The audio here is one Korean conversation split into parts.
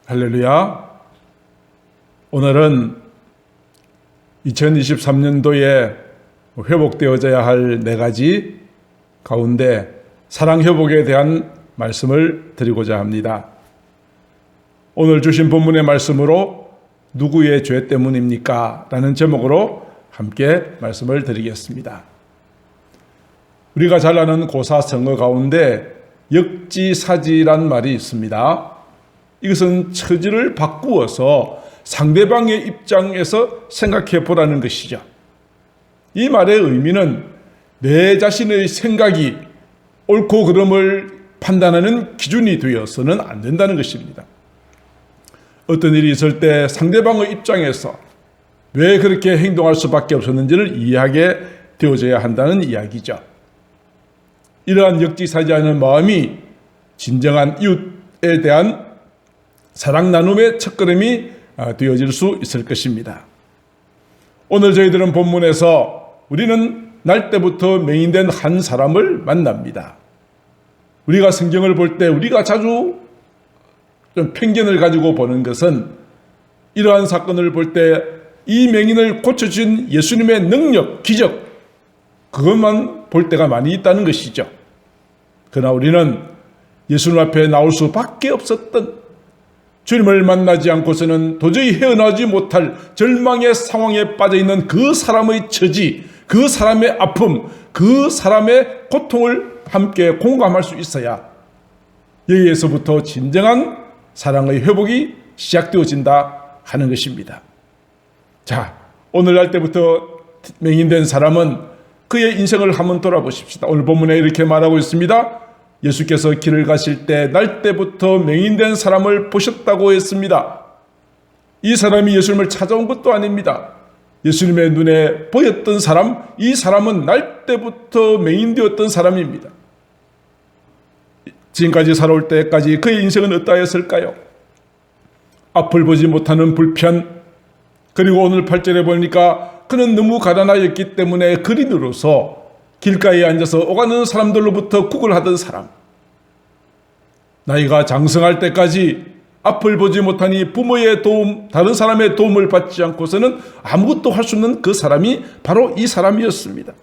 할렐루야. 오늘은 2023년도에 회복되어져야 할 4가지 가운데 사랑 회복에 대한 말씀을 드리고자 합니다. 오늘 주신 본문의 말씀으로 누구의 죄 때문입니까? 라는 제목으로 함께 말씀을 드리겠습니다. 우리가 잘 아는 고사성어 가운데 역지사지란 말이 있습니다. 이것은 처지를 바꾸어서 상대방의 입장에서 생각해 보라는 것이죠. 이 말의 의미는 내 자신의 생각이 옳고 그름을 판단하는 기준이 되어서는 안 된다는 것입니다. 어떤 일이 있을 때 상대방의 입장에서 왜 그렇게 행동할 수밖에 없었는지를 이해하게 되어져야 한다는 이야기죠. 이러한 역지사지하는 마음이 진정한 이웃에 대한 사랑 나눔의 첫걸음이 되어질 수 있을 것입니다. 오늘 저희들은 본문에서 우리는 날 때부터 맹인된 한 사람을 만납니다. 우리가 성경을 볼 때 우리가 자주 좀 편견을 가지고 보는 것은 이러한 사건을 볼 때 이 맹인을 고쳐준 예수님의 능력, 기적, 그것만 볼 때가 많이 있다는 것이죠. 그러나 우리는 예수님 앞에 나올 수밖에 없었던, 주님을 만나지 않고서는 도저히 헤어나오지 못할 절망의 상황에 빠져있는 그 사람의 처지, 그 사람의 아픔, 그 사람의 고통을 함께 공감할 수 있어야 여기에서부터 진정한 사랑의 회복이 시작되어진다 하는 것입니다. 자, 오늘날 때부터 맹인된 사람은 그의 인생을 한번 돌아보십시다. 오늘 본문에 이렇게 말하고 있습니다. 예수께서 길을 가실 때 날 때부터 맹인된 사람을 보셨다고 했습니다. 이 사람이 예수님을 찾아온 것도 아닙니다. 예수님의 눈에 보였던 사람, 이 사람은 날 때부터 맹인되었던 사람입니다. 지금까지 살아올 때까지 그의 인생은 어떠하였을까요? 앞을 보지 못하는 불편, 그리고 오늘 8절에 보니까 그는 너무 가난하였기 때문에 그리 늘어서 길가에 앉아서 오가는 사람들로부터 구걸하던 사람, 나이가 장성할 때까지 앞을 보지 못하니 부모의 도움, 다른 사람의 도움을 받지 않고서는 아무것도 할 수 없는 그 사람이 바로 이 사람이었습니다.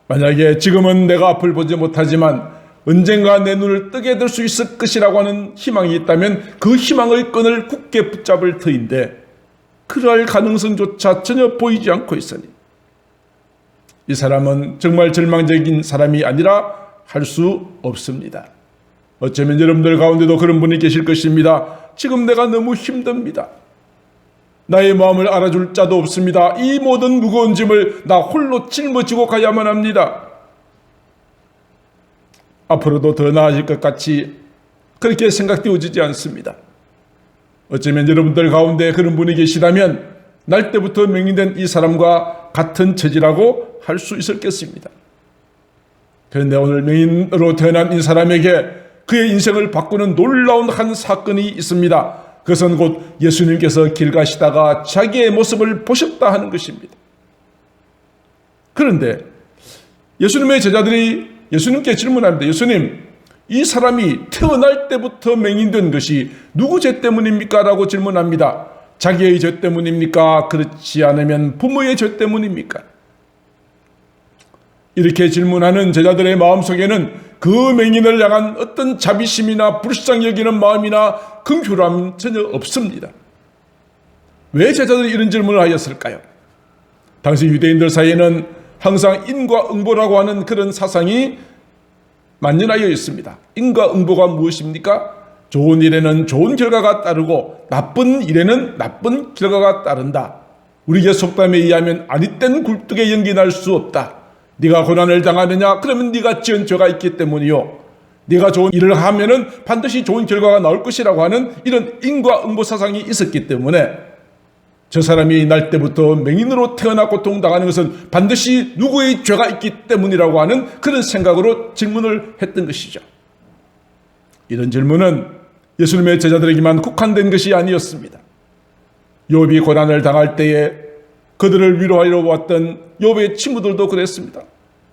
만약에 지금은 내가 앞을 보지 못하지만 언젠가 내 눈을 뜨게 될 수 있을 것이라고 하는 희망이 있다면 그 희망의 끈을 굳게 붙잡을 터인데 그럴 가능성조차 전혀 보이지 않고 있으니 이 사람은 정말 절망적인 사람이 아니라 할 수 없습니다. 어쩌면 여러분들 가운데도 그런 분이 계실 것입니다. 지금 내가 너무 힘듭니다. 나의 마음을 알아줄 자도 없습니다. 이 모든 무거운 짐을 나 홀로 짊어지고 가야만 합니다. 앞으로도 더 나아질 것 같이 그렇게 생각되어지지 않습니다. 어쩌면 여러분들 가운데 그런 분이 계시다면 날 때부터 맹인된 이 사람과 같은 처지라고 할 수 있었겠습니다. 그런데 오늘 맹인으로 태어난 이 사람에게 그의 인생을 바꾸는 놀라운 한 사건이 있습니다. 그것은 곧 예수님께서 길 가시다가 자기의 모습을 보셨다 하는 것입니다. 그런데 예수님의 제자들이 예수님께 질문합니다. 예수님, 이 사람이 태어날 때부터 맹인된 것이 누구 죄 때문입니까? 라고 질문합니다. 자기의 죄 때문입니까? 그렇지 않으면 부모의 죄 때문입니까? 이렇게 질문하는 제자들의 마음속에는 그 맹인을 향한 어떤 자비심이나 불쌍히 여기는 마음이나 긍휼함은 전혀 없습니다. 왜 제자들이 이런 질문을 하였을까요? 당시 유대인들 사이에는 항상 인과응보라고 하는 그런 사상이 만연하여 있습니다. 인과응보가 무엇입니까? 좋은 일에는 좋은 결과가 따르고 나쁜 일에는 나쁜 결과가 따른다. 우리의 속담에 의하면 아니땐 굴뚝에 연기 날 수 없다. 네가 고난을 당하느냐? 그러면 네가 지은 죄가 있기 때문이요. 네가 좋은 일을 하면은 반드시 좋은 결과가 나올 것이라고 하는 이런 인과응보 사상이 있었기 때문에 저 사람이 날 때부터 맹인으로 태어나 고통당하는 것은 반드시 누구의 죄가 있기 때문이라고 하는 그런 생각으로 질문을 했던 것이죠. 이런 질문은 예수님의 제자들에게만 국한된 것이 아니었습니다. 욥이 고난을 당할 때에 그들을 위로하려 왔던 욥의 친구들도 그랬습니다.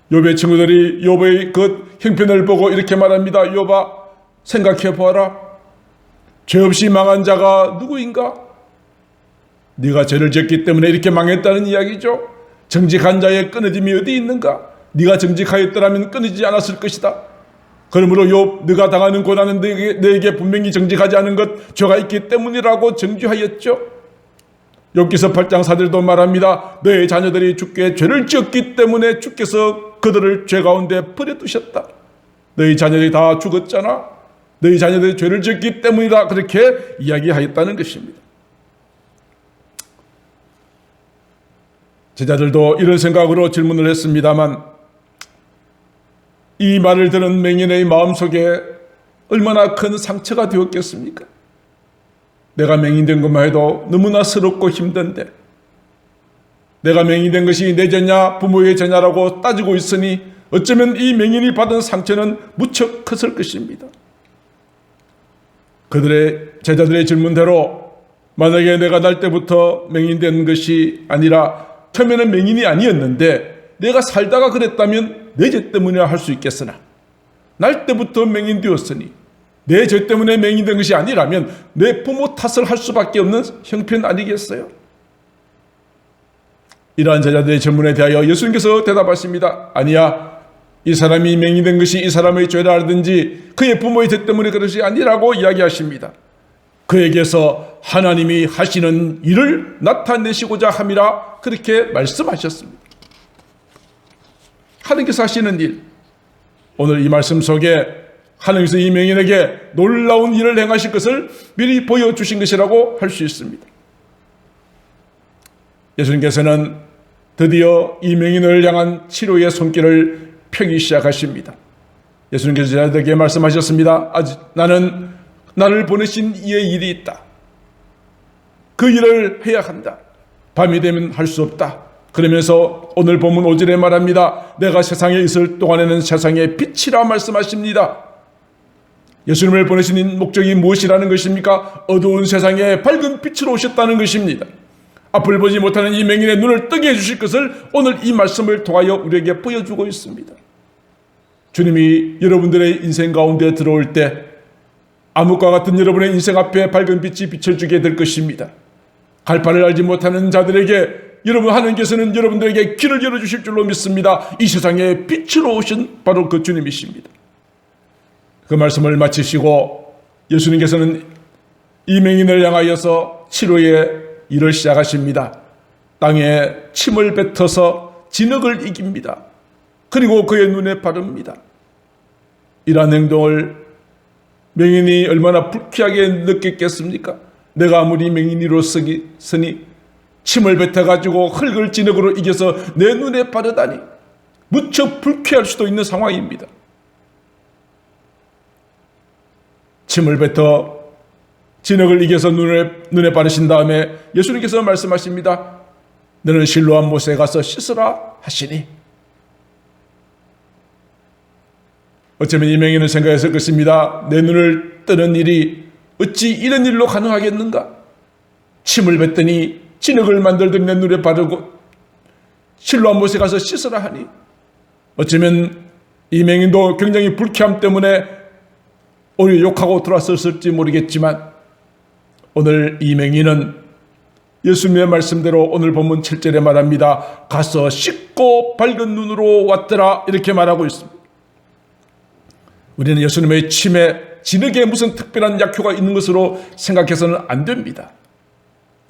욥의 친구들이 욥의 그 형편을 보고 이렇게 말합니다. 욥아, 생각해 보아라. 죄 없이 망한 자가 누구인가? 네가 죄를 지었기 때문에 이렇게 망했다는 이야기죠. 정직한 자의 끊어짐이 어디 있는가? 네가 정직하였더라면 끊어지지 않았을 것이다. 그러므로 욥, 네가 당하는 고난은 너에게 분명히 정직하지 않은 것 죄가 있기 때문이라고 정죄하였죠. 욥기서 8장 4절도 말합니다. 너의 자녀들이 주께 죄를 지었기 때문에 주께서 그들을 죄 가운데 버려두셨다. 너희 자녀들이 다 죽었잖아. 너희 자녀들이 죄를 지었기 때문이다. 그렇게 이야기하였다는 것입니다. 제자들도 이런 생각으로 질문을 했습니다만 이 말을 들은 맹인의 마음속에 얼마나 큰 상처가 되었겠습니까? 내가 맹인된 것만 해도 너무나 서럽고 힘든데 내가 맹인된 것이 내 죄냐 부모의 죄냐라고 따지고 있으니 어쩌면 이 맹인이 받은 상처는 무척 컸을 것입니다. 그들의 제자들의 질문대로 만약에 내가 날 때부터 맹인된 것이 아니라 처음에는 맹인이 아니었는데 내가 살다가 그랬다면 내 죄 때문이라 할 수 있겠으나 날 때부터 맹인 되었으니 내 죄 때문에 맹인된 것이 아니라면 내 부모 탓을 할 수밖에 없는 형편 아니겠어요? 이러한 제자들의 질문에 대하여 예수님께서 대답하십니다. 아니야. 이 사람이 맹인된 것이 이 사람의 죄라 하든지 그의 부모의 죄 때문에 그것이 아니라고 이야기하십니다. 그에게서 하나님이 하시는 일을 나타내시고자 함이라 그렇게 말씀하셨습니다. 하나님께서 하시는 일, 오늘 이 말씀 속에 하나님께서 이 맹인에게 놀라운 일을 행하실 것을 미리 보여주신 것이라고 할 수 있습니다. 예수님께서는 드디어 이 맹인을 향한 치료의 손길을 펴기 시작하십니다. 예수님께서 제자들에게 말씀하셨습니다. 아직 나는 나를 보내신 이의 일이 있다. 그 일을 해야 한다. 밤이 되면 할 수 없다. 그러면서 오늘 본문 5절에 말합니다. 내가 세상에 있을 동안에는 세상의 빛이라 말씀하십니다. 예수님을 보내신 목적이 무엇이라는 것입니까? 어두운 세상에 밝은 빛으로 오셨다는 것입니다. 앞을 보지 못하는 이 맹인의 눈을 뜨게 해주실 것을 오늘 이 말씀을 통하여 우리에게 보여주고 있습니다. 주님이 여러분들의 인생 가운데 들어올 때 암흑과 같은 여러분의 인생 앞에 밝은 빛이 비춰주게 될 것입니다. 갈바를 알지 못하는 자들에게 여러분 하나님께서는 여러분들에게 길을 열어주실 줄로 믿습니다. 이 세상에 빛으로 오신 바로 그 주님이십니다. 그 말씀을 마치시고 예수님께서는 이 맹인을 향하여서 치료의 일을 시작하십니다. 땅에 침을 뱉어서 진흙을 이깁니다. 그리고 그의 눈에 바릅니다. 이러한 행동을 맹인이 얼마나 불쾌하게 느꼈겠습니까? 내가 아무리 맹인이로 서니 침을 뱉어가지고 흙을 진흙으로 이겨서 내 눈에 바르다니 무척 불쾌할 수도 있는 상황입니다. 침을 뱉어 진흙을 이겨서 눈에 바르신 다음에 예수님께서 말씀하십니다. 너는 실로암 못에 가서 씻으라 하시니 어쩌면 이 맹인은 생각했을 것입니다. 내 눈을 뜨는 일이 어찌 이런 일로 가능하겠는가? 침을 뱉더니 진흙을 만들더니 내 눈에 바르고 실로암 못에 가서 씻으라 하니 어쩌면 이 맹인도 굉장히 불쾌함 때문에 오히려 욕하고 돌아섰을지 모르겠지만 오늘 이 맹인은 예수님의 말씀대로 오늘 본문 7절에 말합니다. 가서 씻고 밝은 눈으로 왔더라 이렇게 말하고 있습니다. 우리는 예수님의 침에 진흙에 무슨 특별한 약효가 있는 것으로 생각해서는 안 됩니다.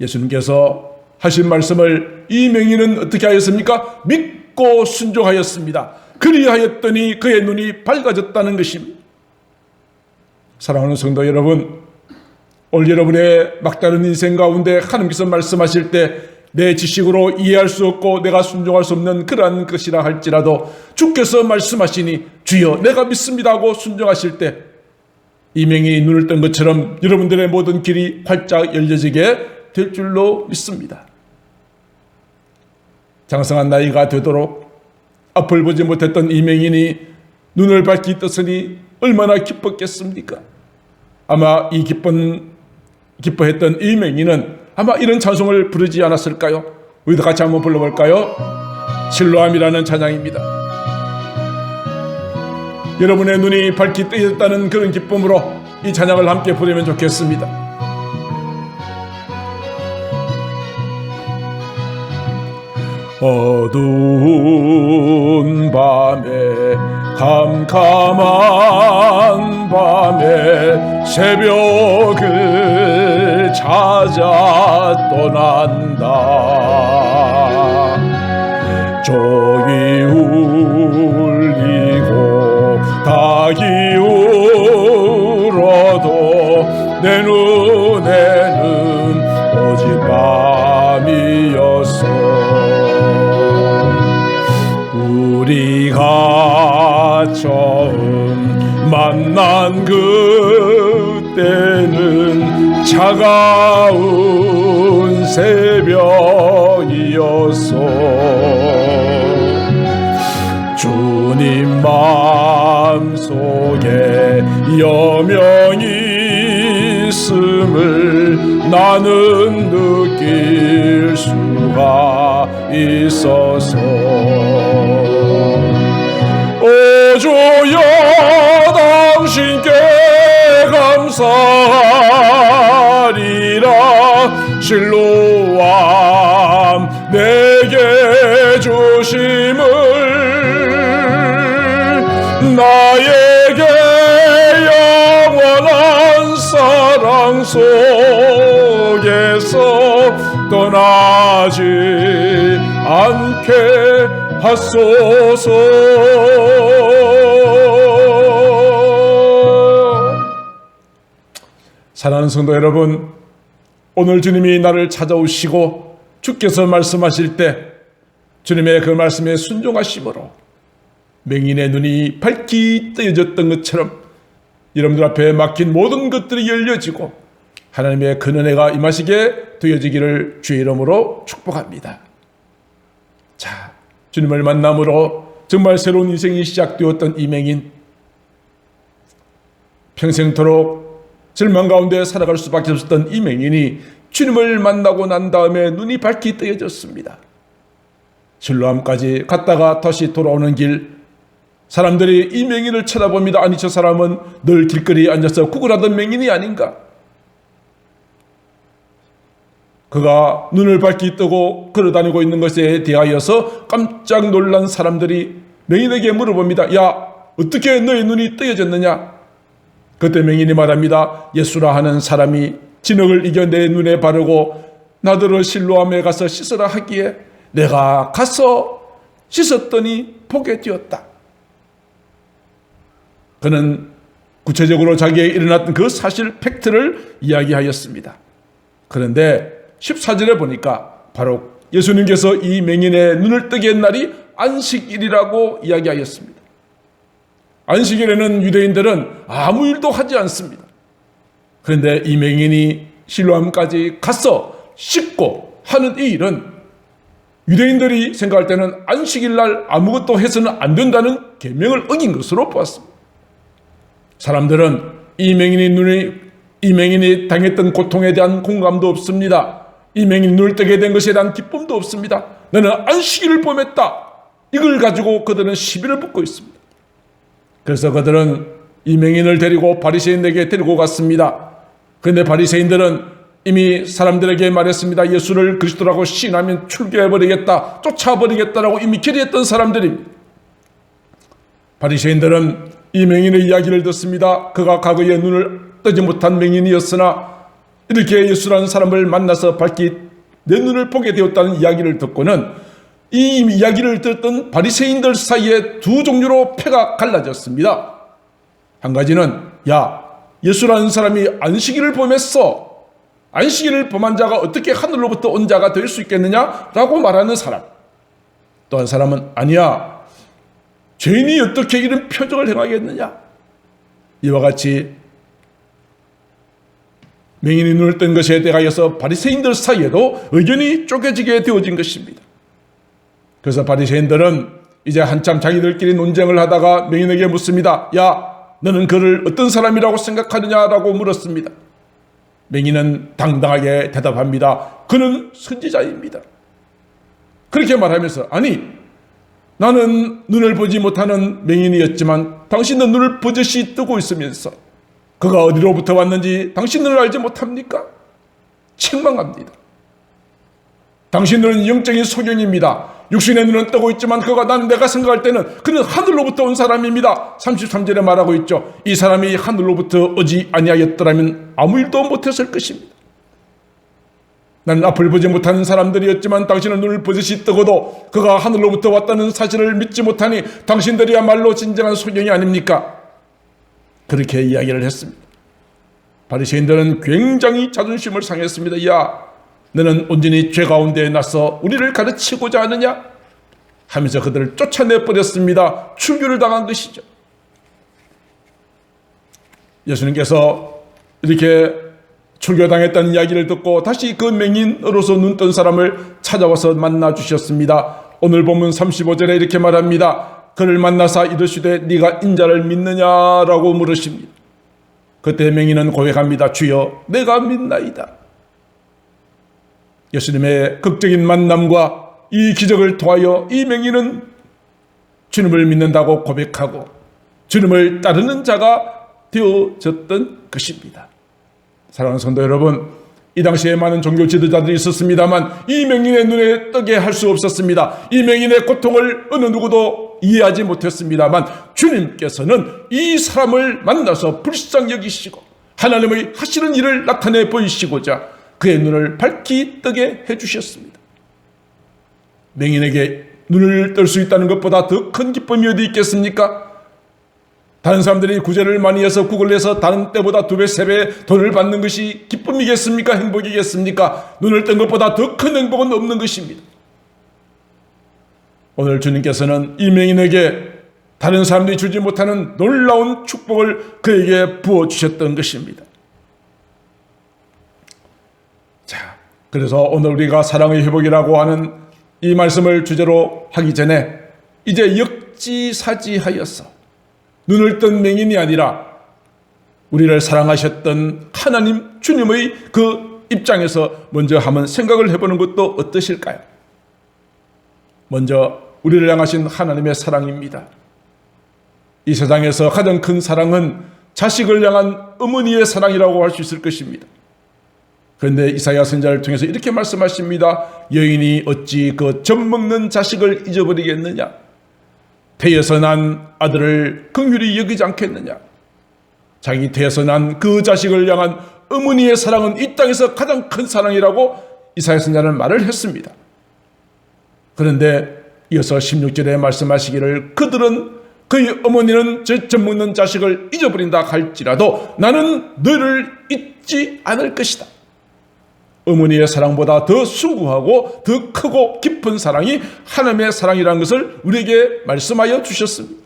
예수님께서 하신 말씀을 이 맹인은 어떻게 하였습니까? 믿고 순종하였습니다. 그리하였더니 그의 눈이 밝아졌다는 것입니다. 사랑하는 성도 여러분, 오늘 여러분의 막다른 인생 가운데 하나님께서 말씀하실 때 내 지식으로 이해할 수 없고 내가 순종할 수 없는 그러한 것이라 할지라도 주께서 말씀하시니 주여 내가 믿습니다 하고 순종하실 때 이명이 눈을 뜬 것처럼 여러분들의 모든 길이 활짝 열려지게 될 줄로 믿습니다. 장성한 나이가 되도록 앞을 보지 못했던 이명인이 눈을 밝히 떴으니 얼마나 기뻤겠습니까? 아마 이 기뻐했던 이명인은 아마 이런 찬송을 부르지 않았을까요? 우리도 같이 한번 불러볼까요? 실로암이라는 찬양입니다. 여러분의 눈이 밝히 뜨였다는 그런 기쁨으로 이 찬양을 함께 부르면 좋겠습니다. 어두운 밤에 캄캄한 밤에 새벽을 찾아 떠난다. 종이 울리고 닭이 울어도 내 눈에는 오직 밤이었어. 우리가 처음 만난 그때는 차가운 새벽이었어. 주님 마음속에 여명이 있음을 나는 느낄 수가 있어서 오 주여 당신께 감사하리라. 실로암 내게 주심을 나에게 영원한 사랑 속에서 떠나지 않게 하소서. 사랑하는 성도 여러분, 오늘 주님이 나를 찾아오시고 주께서 말씀하실 때 주님의 그 말씀에 순종하심으로 맹인의 눈이 밝게 뜨여졌던 것처럼 여러분들 앞에 막힌 모든 것들이 열려지고 하나님의 큰 은혜가 임하시게 되어지기를 주의 이름으로 축복합니다. 자, 주님을 만남으로 정말 새로운 인생이 시작되었던 이 맹인, 평생토록 절망 가운데 살아갈 수밖에 없었던 이 맹인이 주님을 만나고 난 다음에 눈이 밝게 뜨여졌습니다. 실로암까지 갔다가 다시 돌아오는 길, 사람들이 이 맹인을 쳐다봅니다. 아니, 저 사람은 늘 길거리에 앉아서 구걸하던 맹인이 아닌가? 그가 눈을 밝게 뜨고 걸어다니고 있는 것에 대하여서 깜짝 놀란 사람들이 맹인에게 물어봅니다. 야, 어떻게 너의 눈이 뜨여졌느냐? 그때 맹인이 말합니다. 예수라 하는 사람이 진흙을 이겨 내 눈에 바르고 나더러 실로암에 가서 씻으라 하기에 내가 가서 씻었더니 보게 되었다. 그는 구체적으로 자기에게 일어났던 그 사실 팩트를 이야기하였습니다. 그런데 14절에 보니까 바로 예수님께서 이 맹인의 눈을 뜨게 한 날이 안식일이라고 이야기하였습니다. 안식일에는 유대인들은 아무 일도 하지 않습니다. 그런데 이 맹인이 실로암까지 가서 씻고 하는 이 일은 유대인들이 생각할 때는 안식일 날 아무것도 해서는 안 된다는 계명을 어긴 것으로 보았습니다. 사람들은 이 맹인이 당했던 고통에 대한 공감도 없습니다. 이 맹인이 눈을 뜨게 된 것에 대한 기쁨도 없습니다. 너는 안식일을 범했다. 이걸 가지고 그들은 시비를 붙고 있습니다. 그래서 그들은 이 맹인을 데리고 바리새인에게 데리고 갔습니다. 그런데 바리새인들은 이미 사람들에게 말했습니다. 예수를 그리스도라고 시인하면 출교해버리겠다, 쫓아버리겠다라고 이미 결의했던 사람들입니다. 바리새인들은 이 맹인의 이야기를 듣습니다. 그가 과거에 눈을 뜨지 못한 맹인이었으나 이렇게 예수라는 사람을 만나서 밝게 내 눈을 보게 되었다는 이야기를 듣고는 이 이야기를 듣던 바리새인들 사이에 두 종류로 패가 갈라졌습니다. 한 가지는 야, 예수라는 사람이 안식일을 범했어. 안식일을 범한 자가 어떻게 하늘로부터 온 자가 될 수 있겠느냐라고 말하는 사람. 또 한 사람은 아니야, 죄인이 어떻게 이런 표적을 행하겠느냐. 이와 같이 맹인이 눈을 뜬 것에 대하여서 바리새인들 사이에도 의견이 쪼개지게 되어진 것입니다. 그래서 바리새인들은 이제 한참 자기들끼리 논쟁을 하다가 맹인에게 묻습니다. 야, 너는 그를 어떤 사람이라고 생각하느냐라고 물었습니다. 맹인은 당당하게 대답합니다. 그는 선지자입니다. 그렇게 말하면서 아니, 나는 눈을 보지 못하는 맹인이었지만 당신은 눈을 버젓이 뜨고 있으면서 그가 어디로부터 왔는지 당신들은 알지 못합니까? 책망합니다. 당신들은 영적인 소경입니다. 육신의 눈은 뜨고 있지만 내가 생각할 때는 그는 하늘로부터 온 사람입니다. 33절에 말하고 있죠. 이 사람이 하늘로부터 오지 아니하였더라면 아무 일도 못했을 것입니다. 나는 앞을 보지 못하는 사람들이었지만 당신은 눈을 버젓이 뜨고도 그가 하늘로부터 왔다는 사실을 믿지 못하니 당신들이야말로 진정한 소경이 아닙니까? 그렇게 이야기를 했습니다. 바리새인들은 굉장히 자존심을 상했습니다. 야, 너는 온전히 죄 가운데에 나서 우리를 가르치고자 하느냐? 하면서 그들을 쫓아내버렸습니다. 출교를 당한 것이죠. 예수님께서 이렇게 출교당했다는 이야기를 듣고 다시 그 맹인으로서 눈뜬 사람을 찾아와서 만나 주셨습니다. 오늘 본문 35절에 이렇게 말합니다. 그를 만나사 이르시되 네가 인자를 믿느냐라고 물으십니다. 그때 맹인은 고백합니다. 주여, 내가 믿나이다. 예수님의 극적인 만남과 이 기적을 통하여 이 맹인은 주님을 믿는다고 고백하고 주님을 따르는 자가 되어졌던 것입니다. 사랑하는 성도 여러분, 이 당시에 많은 종교 지도자들이 있었습니다만 이 맹인의 눈에 뜨게 할 수 없었습니다. 이 맹인의 고통을 어느 누구도 이해하지 못했습니다만 주님께서는 이 사람을 만나서 불쌍히 여기시고 하나님의 하시는 일을 나타내 보이시고자 그의 눈을 밝히 뜨게 해주셨습니다. 맹인에게 눈을 뜰 수 있다는 것보다 더 큰 기쁨이 어디 있겠습니까? 다른 사람들이 구제를 많이 해서 구걸해서 다른 때보다 2배, 3배 돈을 받는 것이 기쁨이겠습니까? 행복이겠습니까? 눈을 뜬 것보다 더 큰 행복은 없는 것입니다. 오늘 주님께서는 이 맹인에게 다른 사람들이 주지 못하는 놀라운 축복을 그에게 부어주셨던 것입니다. 자, 그래서 오늘 우리가 사랑의 회복이라고 하는 이 말씀을 주제로 하기 전에 이제 역지사지하여서 눈을 뜬 맹인이 아니라 우리를 사랑하셨던 하나님 주님의 그 입장에서 먼저 한번 생각을 해보는 것도 어떠실까요? 먼저 우리를 향하신 하나님의 사랑입니다. 이 세상에서 가장 큰 사랑은 자식을 향한 어머니의 사랑이라고 할 수 있을 것입니다. 그런데 이사야 선지자를 통해서 이렇게 말씀하십니다. 여인이 어찌 그 젖먹는 자식을 잊어버리겠느냐? 태에서 난 아들을 긍휼히 여기지 않겠느냐? 자기 태에서 난 그 자식을 향한 어머니의 사랑은 이 땅에서 가장 큰 사랑이라고 이사야 선지자는 말을 했습니다. 그런데 이어서 16절에 말씀하시기를 그들은 그의 어머니는 젖먹는 자식을 잊어버린다 할지라도 나는 너를 잊지 않을 것이다. 어머니의 사랑보다 더 숭고하고 더 크고 깊은 사랑이 하나님의 사랑이라는 것을 우리에게 말씀하여 주셨습니다.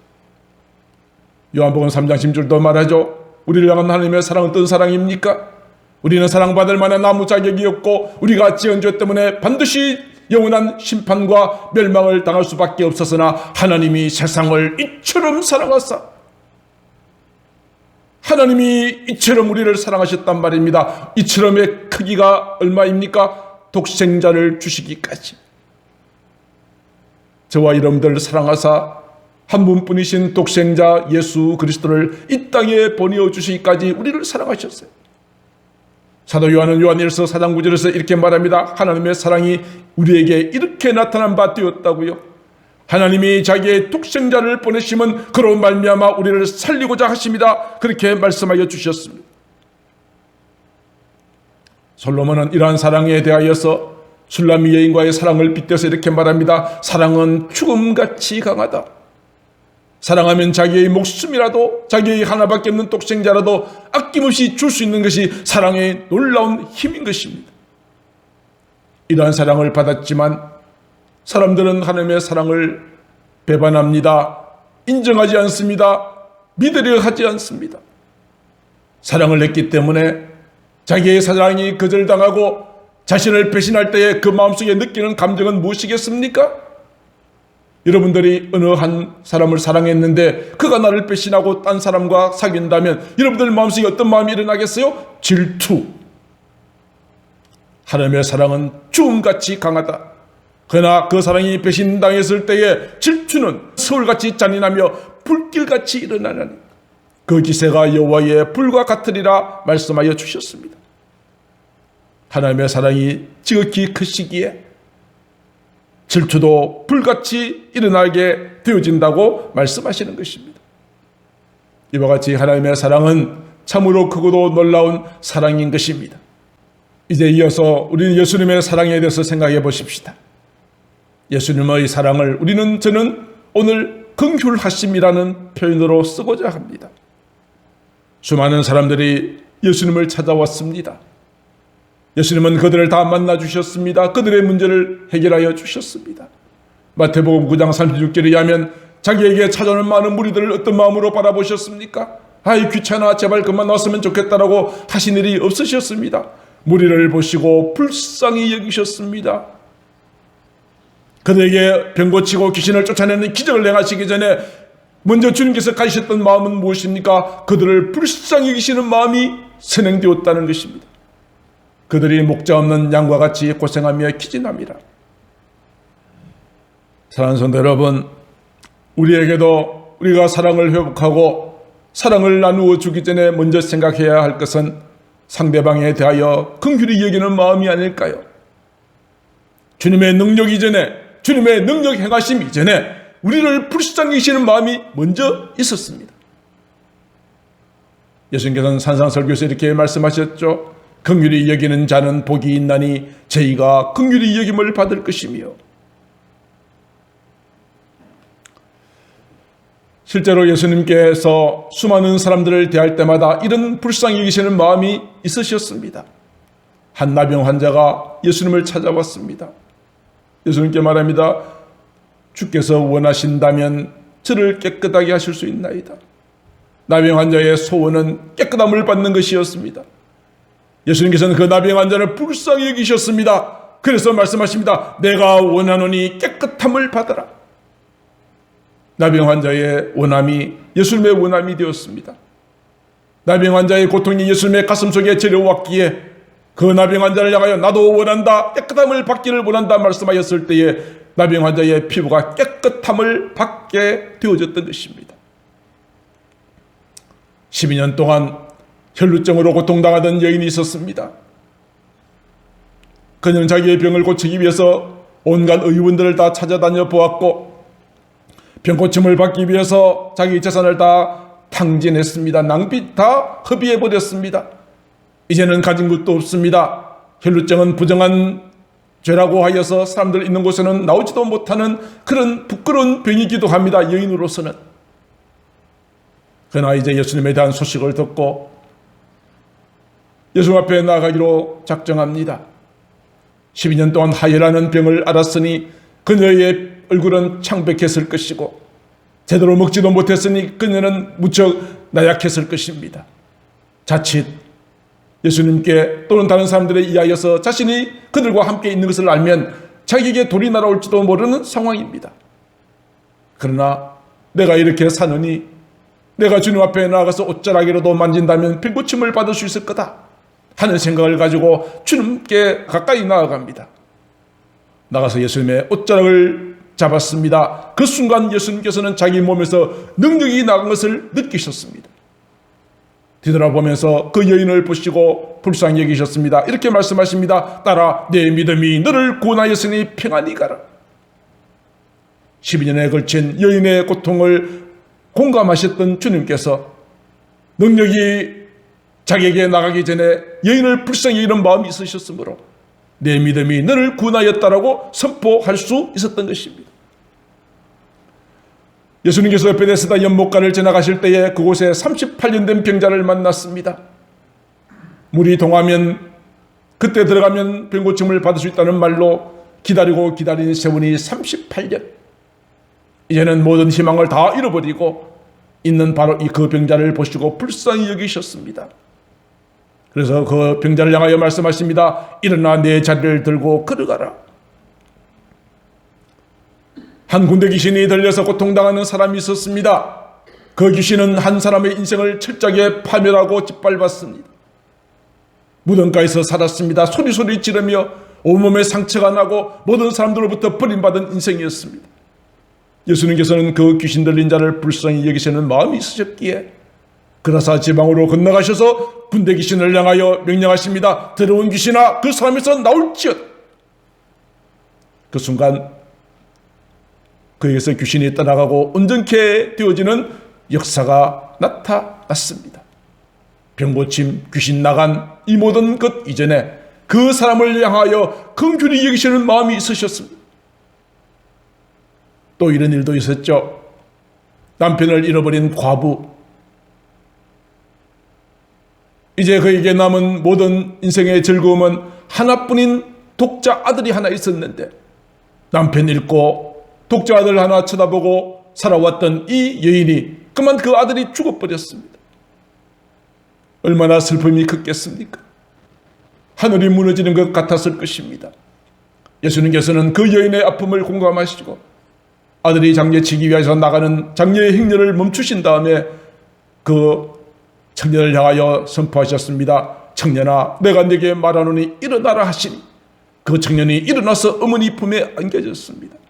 요한복음 3장 10절도 말하죠. 우리를 향한 하나님의 사랑은 어떤 사랑입니까? 우리는 사랑받을 만한 아무 자격이 없고 우리가 지은 죄 때문에 반드시 영원한 심판과 멸망을 당할 수밖에 없었으나 하나님이 세상을 이처럼 사랑하사 하나님이 이처럼 우리를 사랑하셨단 말입니다. 이처럼의 크기가 얼마입니까? 독생자를 주시기까지. 저와 여러분들을 사랑하사 한 분뿐이신 독생자 예수 그리스도를 이 땅에 보내어 주시기까지 우리를 사랑하셨어요. 사도 요한은 요한일서 4장 9절에서 이렇게 말합니다. 하나님의 사랑이 우리에게 이렇게 나타난 바 되었다고요. 하나님이 자기의 독생자를 보내심은 그로 말미암아 우리를 살리고자 하십니다. 그렇게 말씀하여 주셨습니다. 솔로몬은 이러한 사랑에 대하여서 술람미 여인과의 사랑을 빗대서 이렇게 말합니다. 사랑은 죽음같이 강하다. 사랑하면 자기의 목숨이라도 자기의 하나밖에 없는 독생자라도 아낌없이 줄 수 있는 것이 사랑의 놀라운 힘인 것입니다. 이러한 사랑을 받았지만 사람들은 하나님의 사랑을 배반합니다. 인정하지 않습니다. 믿으려 하지 않습니다. 사랑을 했기 때문에 자기의 사랑이 거절당하고 자신을 배신할 때에 그 마음속에 느끼는 감정은 무엇이겠습니까? 여러분들이 어느 한 사람을 사랑했는데 그가 나를 배신하고 딴 사람과 사귄다면 여러분들 마음속에 어떤 마음이 일어나겠어요? 질투. 하나님의 사랑은 죽음같이 강하다. 그러나 그 사랑이 배신당했을 때에 질투는 서울같이 잔인하며 불길같이 일어나는 그 기세가 여호와의 불과 같으리라 말씀하여 주셨습니다. 하나님의 사랑이 지극히 크시기에 질투도 불같이 일어나게 되어진다고 말씀하시는 것입니다. 이와 같이 하나님의 사랑은 참으로 크고도 놀라운 사랑인 것입니다. 이제 이어서 우리는 예수님의 사랑에 대해서 생각해 보십시다. 예수님의 사랑을 저는 오늘 긍휼하심이라는 표현으로 쓰고자 합니다. 수많은 사람들이 예수님을 찾아왔습니다. 예수님은 그들을 다 만나 주셨습니다. 그들의 문제를 해결하여 주셨습니다. 마태복음 9장 36절에 의하면 자기에게 찾아오는 많은 무리들을 어떤 마음으로 바라보셨습니까? 아이 귀찮아, 제발 그만 왔으면 좋겠다라고 하신 일이 없으셨습니다. 무리를 보시고 불쌍히 여기셨습니다. 그들에게 병 고치고 귀신을 쫓아내는 기적을 행하시기 전에 먼저 주님께서 가지셨던 마음은 무엇입니까? 그들을 불쌍히 여기시는 마음이 선행되었다는 것입니다. 그들이 목자 없는 양과 같이 고생하며 기진합니다. 사랑하는 성도 여러분, 우리에게도 우리가 사랑을 회복하고 사랑을 나누어 주기 전에 먼저 생각해야 할 것은 상대방에 대하여 긍휼히 여기는 마음이 아닐까요? 주님의 능력 이전에, 주님의 능력 행하심 이전에 우리를 불쌍히 여기시는 마음이 먼저 있었습니다. 예수님께서는 산상설교에서 이렇게 말씀하셨죠. 긍휼히 여기는 자는 복이 있나니 저희가 긍휼히 여김을 받을 것이며. 실제로 예수님께서 수많은 사람들을 대할 때마다 이런 불쌍히 여기시는 마음이 있으셨습니다. 한 나병 환자가 예수님을 찾아왔습니다. 예수님께 말합니다. 주께서 원하신다면 저를 깨끗하게 하실 수 있나이다. 나병 환자의 소원은 깨끗함을 받는 것이었습니다. 예수님께서는 그 나병 환자를 불쌍히 여기셨습니다. 그래서 말씀하십니다. 내가 원하노니 깨끗함을 받아라. 나병 환자의 원함이 예수님의 원함이 되었습니다. 나병 환자의 고통이 예수님의 가슴속에 저려왔기에 그 나병 환자를 향하여 나도 원한다, 깨끗함을 받기를 원한다 말씀하였을 때에 나병 환자의 피부가 깨끗함을 받게 되어졌던 것입니다. 12년 동안 혈루증으로 고통당하던 여인이 있었습니다. 그녀는 자기의 병을 고치기 위해서 온갖 의원들을 다 찾아다녀 보았고 병 고침을 받기 위해서 자기 재산을 다 탕진했습니다. 낭비 다 허비해버렸습니다. 이제는 가진 것도 없습니다. 혈루증은 부정한 죄라고 하여서 사람들 있는 곳에는 나오지도 못하는 그런 부끄러운 병이기도 합니다. 여인으로서는. 그러나 이제 예수님에 대한 소식을 듣고 예수 앞에 나아가기로 작정합니다. 12년 동안 하혈하는 병을 앓았으니 그녀의 얼굴은 창백했을 것이고 제대로 먹지도 못했으니 그녀는 무척 나약했을 것입니다. 자칫 예수님께 또는 다른 사람들에 의하여서 자신이 그들과 함께 있는 것을 알면 자기에게 돌이 날아올지도 모르는 상황입니다. 그러나 내가 이렇게 사느니 내가 주님 앞에 나아가서 옷자락이라도 만진다면 병고침을 받을 수 있을 거다 하는 생각을 가지고 주님께 가까이 나아갑니다. 나가서 예수님의 옷자락을 잡았습니다. 그 순간 예수님께서는 자기 몸에서 능력이 나간 것을 느끼셨습니다. 뒤돌아보면서 그 여인을 보시고 불쌍히 여기셨습니다. 이렇게 말씀하십니다. 딸아, 내 믿음이 너를 구원하였으니 평안히 가라. 12년에 걸친 여인의 고통을 공감하셨던 주님께서 능력이 자기에게 나가기 전에 여인을 불쌍히 여기는 마음이 있으셨으므로 내 믿음이 너를 구원하였다라고 선포할 수 있었던 것입니다. 예수님께서 베데스다 연못가를 지나가실 때에 그곳에 38년 된 병자를 만났습니다. 물이 동하면 그때 들어가면 병고침을 받을 수 있다는 말로 기다리고 기다린 세월이 38년. 이제는 모든 희망을 다 잃어버리고 있는 바로 그 병자를 보시고 불쌍히 여기셨습니다. 그래서 그 병자를 향하여 말씀하십니다. 일어나 내 자리를 들고 걸어가라. 한 군대 귀신이 들려서 고통당하는 사람이 있었습니다. 그 귀신은 한 사람의 인생을 철저하게 파멸하고 짓밟았습니다. 무덤가에서 살았습니다. 소리소리 지르며 온몸에 상처가 나고 모든 사람들로부터 버림받은 인생이었습니다. 예수님께서는 그 귀신 들린 자를 불쌍히 여기시는 마음이 있으셨기에 그라사 지방으로 건너가셔서 군대 귀신을 향하여 명령하십니다. 더러운 귀신아, 그 사람에서 나올지어다. 그 순간 그에게서 귀신이 떠나가고 온전케 되어지는 역사가 나타났습니다. 병고침, 귀신 나간 이 모든 것 이전에 그 사람을 향하여 긍휼히 여기시는 마음이 있으셨습니다. 또 이런 일도 있었죠. 남편을 잃어버린 과부, 이제 그에게 남은 모든 인생의 즐거움은 하나뿐인 독자 아들이 하나 있었는데, 남편 잃고 독자 아들 하나 쳐다보고 살아왔던 이 여인이 그만 그 아들이 죽어버렸습니다. 얼마나 슬픔이 컸겠습니까? 하늘이 무너지는 것 같았을 것입니다. 예수님께서는 그 여인의 아픔을 공감하시고 아들이 장례치기 위해서 나가는 장례의 행렬을 멈추신 다음에 그 청년을 향하여 선포하셨습니다. 청년아, 내가 네게 말하노니 일어나라 하시니 그 청년이 일어나서 어머니 품에 안겨졌습니다.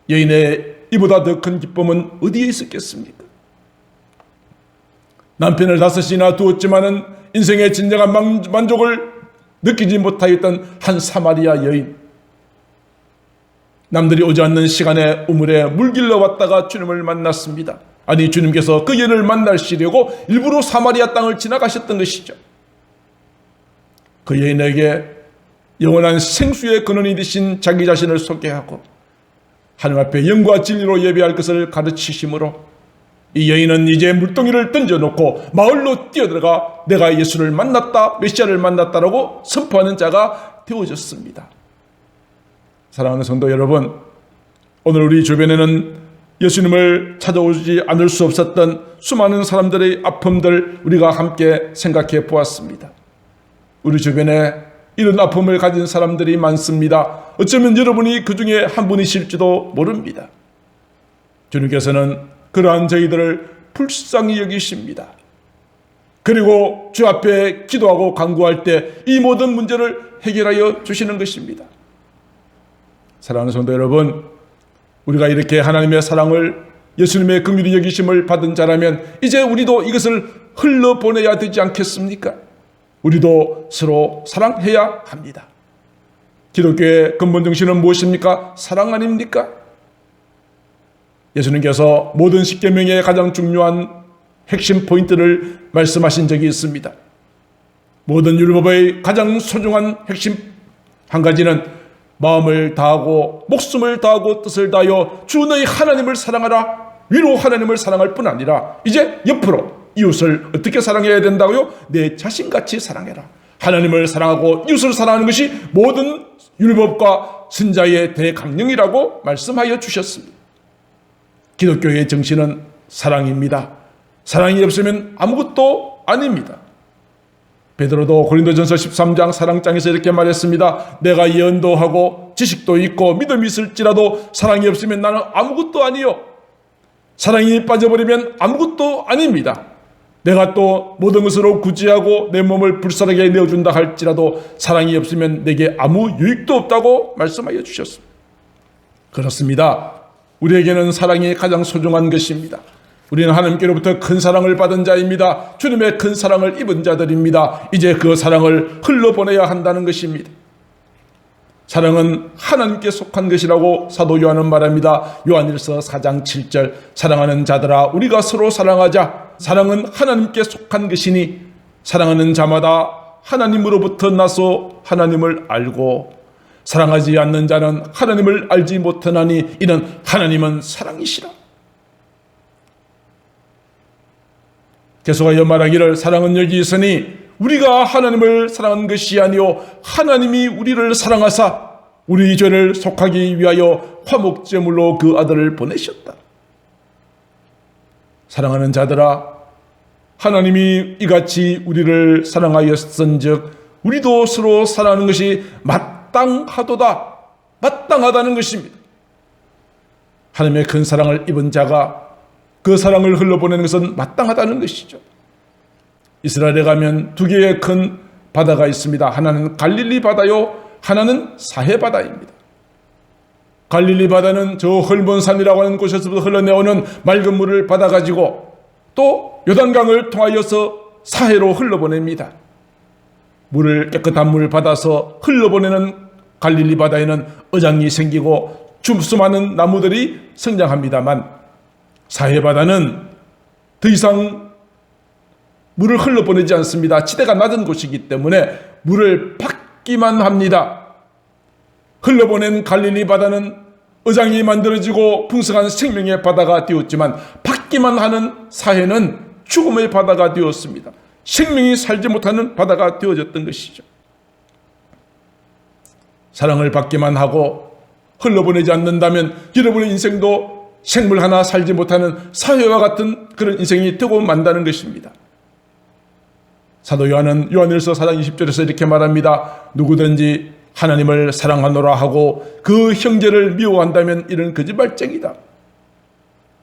여인의 이보다 더 큰 기쁨은 어디에 있었겠습니까? 남편을 5이나 두었지만은 인생의 진정한 만족을 느끼지 못하였던 한 사마리아 여인, 남들이 오지 않는 시간에 우물에 물길러 왔다가 주님을 만났습니다. 아니, 주님께서 그 여인을 만나시려고 일부러 사마리아 땅을 지나가셨던 것이죠. 그 여인에게 영원한 생수의 근원이 되신 자기 자신을 소개하고 하나님 앞에 영과 진리로 예배할 것을 가르치심으로 이 여인은 이제 물동이를 던져놓고 마을로 뛰어들어가 내가 예수를 만났다, 메시아를 만났다라고 선포하는 자가 되어졌습니다. 사랑하는 성도 여러분, 오늘 우리 주변에는 예수님을 찾아오지 않을 수 없었던 수많은 사람들의 아픔들 우리가 함께 생각해 보았습니다. 우리 주변에 이런 아픔을 가진 사람들이 많습니다. 어쩌면 여러분이 그 중에 한 분이실지도 모릅니다. 주님께서는 그러한 저희들을 불쌍히 여기십니다. 그리고 주 앞에 기도하고 간구할 때 이 모든 문제를 해결하여 주시는 것입니다. 사랑하는 성도 여러분, 우리가 이렇게 하나님의 사랑을, 예수님의 긍휼히 여기심을 받은 자라면 이제 우리도 이것을 흘러보내야 되지 않겠습니까? 우리도 서로 사랑해야 합니다. 기독교의 근본 정신은 무엇입니까? 사랑 아닙니까? 예수님께서 모든 십계명의 가장 중요한 핵심 포인트를 말씀하신 적이 있습니다. 모든 율법의 가장 소중한 핵심 한 가지는 마음을 다하고 목숨을 다하고 뜻을 다하여 주 너희 하나님을 사랑하라. 위로 하나님을 사랑할 뿐 아니라 이제 옆으로 이웃을 어떻게 사랑해야 된다고요? 내 자신같이 사랑해라. 하나님을 사랑하고 이웃을 사랑하는 것이 모든 율법과 선자의 대강령이라고 말씀하여 주셨습니다. 기독교의 정신은 사랑입니다. 사랑이 없으면 아무것도 아닙니다. 베드로도 고린도전서 13장 사랑장에서 이렇게 말했습니다. 내가 예언도 하고 지식도 있고 믿음이 있을지라도 사랑이 없으면 나는 아무것도 아니요. 사랑이 빠져버리면 아무것도 아닙니다. 내가 또 모든 것으로 구제하고 내 몸을 불쌍하게 내어준다 할지라도 사랑이 없으면 내게 아무 유익도 없다고 말씀하여 주셨습니다. 그렇습니다. 우리에게는 사랑이 가장 소중한 것입니다. 우리는 하나님께로부터 큰 사랑을 받은 자입니다. 주님의 큰 사랑을 입은 자들입니다. 이제 그 사랑을 흘러보내야 한다는 것입니다. 사랑은 하나님께 속한 것이라고 사도 요한은 말합니다. 요한일서 4장 7절 사랑하는 자들아 우리가 서로 사랑하자. 사랑은 하나님께 속한 것이니 사랑하는 자마다 하나님으로부터 나서 하나님을 알고 사랑하지 않는 자는 하나님을 알지 못하나니 이는 하나님은 사랑이시라. 계속하여 말하기를 사랑은 여기 있으니 우리가 하나님을 사랑한 것이 아니요 하나님이 우리를 사랑하사 우리 죄를 속하기 위하여 화목제물로 그 아들을 보내셨다. 사랑하는 자들아 하나님이 이같이 우리를 사랑하였은즉 우리도 서로 사랑하는 것이 마땅하도다. 마땅하다는 것입니다. 하나님의 큰 사랑을 입은 자가 그 사랑을 흘러보내는 것은 마땅하다는 것이죠. 이스라엘에 가면 두 개의 큰 바다가 있습니다. 하나는 갈릴리 바다요, 하나는 사해 바다입니다. 갈릴리 바다는 저 헐몬산이라고 하는 곳에서부터 흘러내오는 맑은 물을 받아가지고 또 요단강을 통하여서 사해로 흘러보냅니다. 깨끗한 물을 받아서 흘러보내는 갈릴리 바다에는 어장이 생기고 수많은 나무들이 성장합니다만 사해바다는 더 이상 물을 흘러보내지 않습니다. 지대가 낮은 곳이기 때문에 물을 받기만 합니다. 흘러보낸 갈릴리 바다는 어장이 만들어지고 풍성한 생명의 바다가 되었지만 받기만 하는 사해는 죽음의 바다가 되었습니다. 생명이 살지 못하는 바다가 되어졌던 것이죠. 사랑을 받기만 하고 흘러보내지 않는다면 여러분의 인생도 생물 하나 살지 못하는 사회와 같은 그런 인생이 되고 만다는 것입니다. 사도 요한은 요한일서 4장 20절에서 이렇게 말합니다. 누구든지 하나님을 사랑하노라 하고 그 형제를 미워한다면 이런 거짓말쟁이다.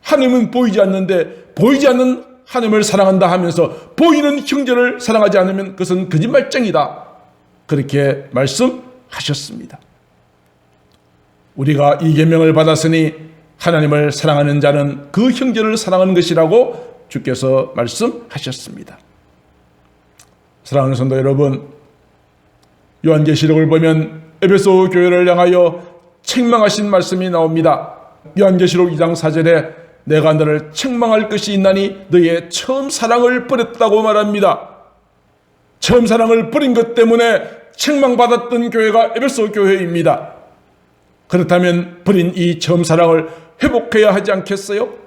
하나님은 보이지 않는데 보이지 않는 하나님을 사랑한다 하면서 보이는 형제를 사랑하지 않으면 그것은 거짓말쟁이다. 그렇게 말씀하셨습니다. 우리가 이 계명을 받았으니 하나님을 사랑하는 자는 그 형제를 사랑하는 것이라고 주께서 말씀하셨습니다. 사랑하는 성도 여러분, 요한계시록을 보면 에베소 교회를 향하여 책망하신 말씀이 나옵니다. 요한계시록 2장 4절에 내가 너를 책망할 것이 있나니 너의 처음 사랑을 버렸다고 말합니다. 처음 사랑을 버린 것 때문에 책망받았던 교회가 에베소 교회입니다. 그렇다면 버린 이 처음 사랑을 회복해야 하지 않겠어요?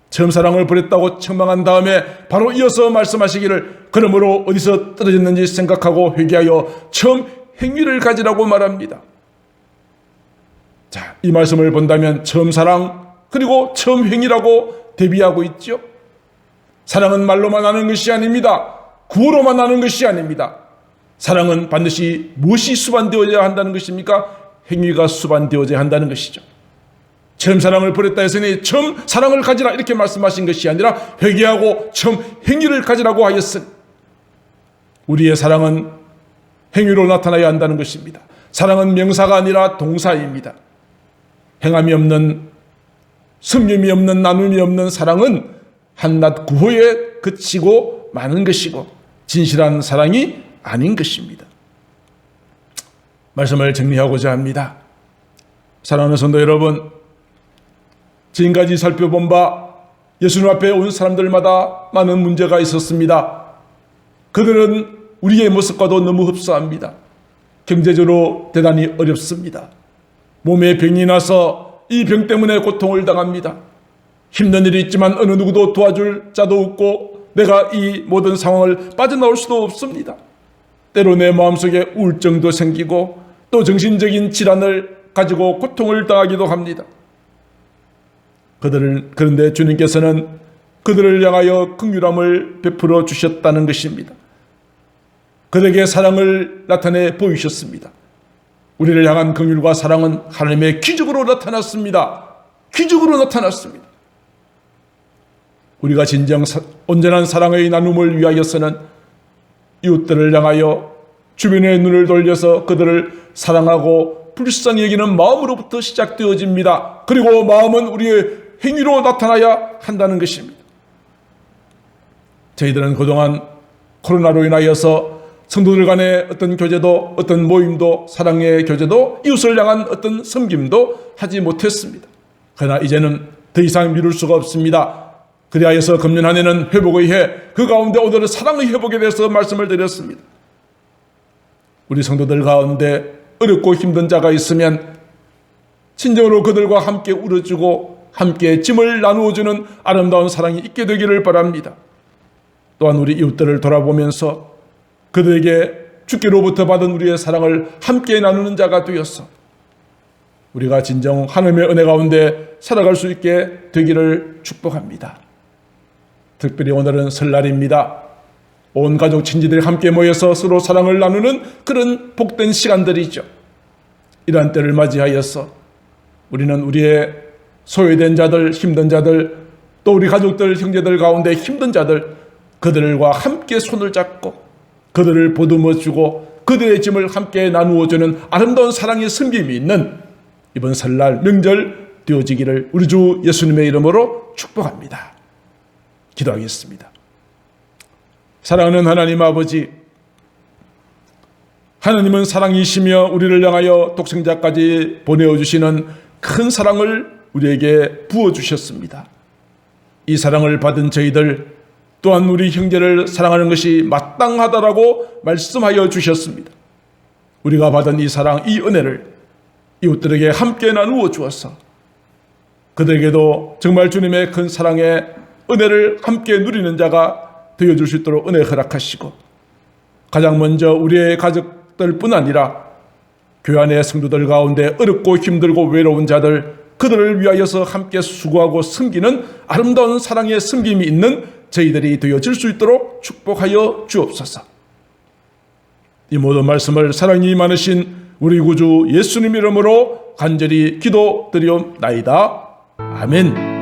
처음 사랑을 버렸다고 책망한 다음에 바로 이어서 말씀하시기를 그러므로 어디서 떨어졌는지 생각하고 회개하여 처음 행위를 가지라고 말합니다. 자, 이 말씀을 본다면 처음 사랑 그리고 처음 행위라고 대비하고 있죠. 사랑은 말로만 하는 것이 아닙니다. 구호로만 하는 것이 아닙니다. 사랑은 반드시 무엇이 수반되어야 한다는 것입니까? 행위가 수반되어야 한다는 것이죠. 처음 사랑을 버렸다 했으니 처음 사랑을 가지라 이렇게 말씀하신 것이 아니라 회개하고 처음 행위를 가지라고 하였으니 우리의 사랑은 행위로 나타나야 한다는 것입니다. 사랑은 명사가 아니라 동사입니다. 행함이 없는, 섬김이 없는, 나눔이 없는 사랑은 한낱 구호에 그치고 마는 것이고 진실한 사랑이 아닌 것입니다. 말씀을 정리하고자 합니다. 사랑하는 성도 여러분, 지금까지 살펴본 바 예수님 앞에 온 사람들마다 많은 문제가 있었습니다. 그들은 우리의 모습과도 너무 흡사합니다. 경제적으로 대단히 어렵습니다. 몸에 병이 나서 이 병 때문에 고통을 당합니다. 힘든 일이 있지만 어느 누구도 도와줄 자도 없고 내가 이 모든 상황을 빠져나올 수도 없습니다. 때로 내 마음속에 우울증도 생기고 또 정신적인 질환을 가지고 고통을 당하기도 합니다. 그런데 주님께서는 그들을 향하여 긍휼함을 베풀어 주셨다는 것입니다. 그들에게 사랑을 나타내 보이셨습니다. 우리를 향한 긍휼과 사랑은 하나님의 기적으로 나타났습니다. 기적으로 나타났습니다. 우리가 진정 온전한 사랑의 나눔을 위하여서는 이웃들을 향하여 주변의 눈을 돌려서 그들을 사랑하고 불쌍히 여기는 마음으로부터 시작되어집니다. 그리고 마음은 우리의 행위로 나타나야 한다는 것입니다. 저희들은 그동안 코로나로 인하여서 성도들 간의 어떤 교제도 어떤 모임도 사랑의 교제도 이웃을 향한 어떤 섬김도 하지 못했습니다. 그러나 이제는 더 이상 미룰 수가 없습니다. 그리하여서 금년 한 해는 회복의 해, 그 가운데 오늘은 사랑의 회복에 대해서 말씀을 드렸습니다. 우리 성도들 가운데 어렵고 힘든 자가 있으면 친정으로 그들과 함께 울어주고 함께 짐을 나누어주는 아름다운 사랑이 있게 되기를 바랍니다. 또한 우리 이웃들을 돌아보면서 그들에게 주께로부터 받은 우리의 사랑을 함께 나누는 자가 되어서 우리가 진정 하나님의 은혜 가운데 살아갈 수 있게 되기를 축복합니다. 특별히 오늘은 설날입니다. 온 가족 친지들이 함께 모여서 서로 사랑을 나누는 그런 복된 시간들이죠. 이러한 때를 맞이하여서 우리는 우리의 소외된 자들, 힘든 자들, 또 우리 가족들, 형제들 가운데 힘든 자들, 그들과 함께 손을 잡고 그들을 보듬어주고 그들의 짐을 함께 나누어주는 아름다운 사랑의 섬김이 있는 이번 설날 명절 되어지기를 우리 주 예수님의 이름으로 축복합니다. 기도하겠습니다. 사랑하는 하나님 아버지, 하나님은 사랑이시며 우리를 향하여 독생자까지 보내어주시는 큰 사랑을 우리에게 부어주셨습니다. 이 사랑을 받은 저희들 또한 우리 형제를 사랑하는 것이 마땅하다라고 말씀하여 주셨습니다. 우리가 받은 이 사랑, 이 은혜를 이웃들에게 함께 나누어 주어서 그들에게도 정말 주님의 큰 사랑의 은혜를 함께 누리는 자가 되어줄 수 있도록 은혜 허락하시고, 가장 먼저 우리의 가족들뿐 아니라 교회 안의 성도들 가운데 어렵고 힘들고 외로운 자들, 그들을 위하여서 함께 수고하고 섬기는 아름다운 사랑의 섬김이 있는 저희들이 되어질 수 있도록 축복하여 주옵소서. 이 모든 말씀을 사랑이 많으신 우리 구주 예수님 이름으로 간절히 기도드리옵나이다. 아멘.